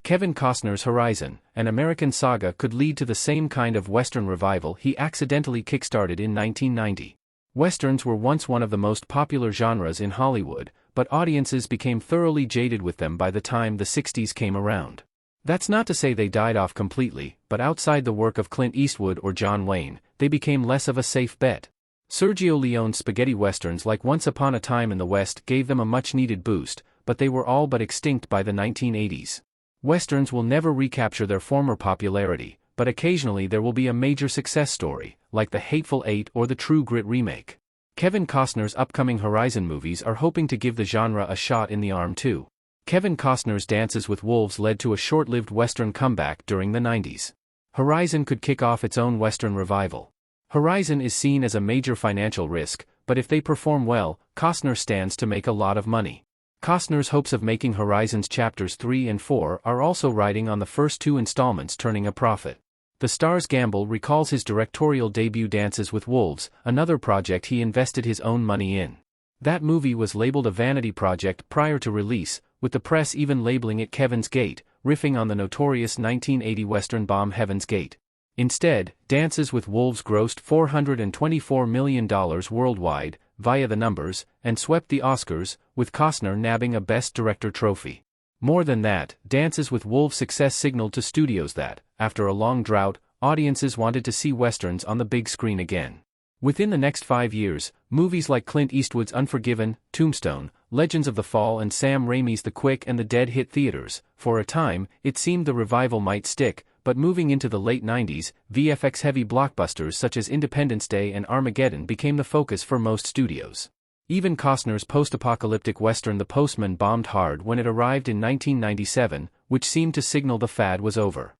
Kevin Costner's Horizon, an American saga, could lead to the same kind of Western revival he accidentally kickstarted in 1990. Westerns were once one of the most popular genres in Hollywood, but audiences became thoroughly jaded with them by the time the 60s came around. That's not to say they died off completely, but outside the work of Clint Eastwood or John Wayne, they became less of a safe bet. Sergio Leone's spaghetti westerns like Once Upon a Time in the West gave them a much-needed boost, but they were all but extinct by the 1980s. Westerns will never recapture their former popularity, but occasionally there will be a major success story, like The Hateful Eight or the True Grit remake. Kevin Costner's upcoming Horizon movies are hoping to give the genre a shot in the arm too. Kevin Costner's Dances with Wolves led to a short-lived Western comeback during the 90s. Horizon could kick off its own Western revival. Horizon is seen as a major financial risk, but if they perform well, Costner stands to make a lot of money. Costner's hopes of making Horizons Chapters 3 and 4 are also riding on the first two installments turning a profit. The Star's Gamble recalls his directorial debut Dances with Wolves, another project he invested his own money in. That movie was labeled a vanity project prior to release, with the press even labeling it Kevin's Gate, riffing on the notorious 1980 Western bomb Heaven's Gate. Instead, Dances with Wolves grossed $424 million worldwide, via the numbers, and swept the Oscars, with Costner nabbing a Best Director trophy. More than that, Dances with Wolves' success signaled to studios that, after a long drought, audiences wanted to see westerns on the big screen again. Within the next 5 years, movies like Clint Eastwood's Unforgiven, Tombstone, Legends of the Fall and Sam Raimi's The Quick and the Dead hit theaters. For a time, it seemed the revival might stick, but moving into the late 90s, VFX-heavy blockbusters such as Independence Day and Armageddon became the focus for most studios. Even Costner's post-apocalyptic western The Postman bombed hard when it arrived in 1997, which seemed to signal the fad was over.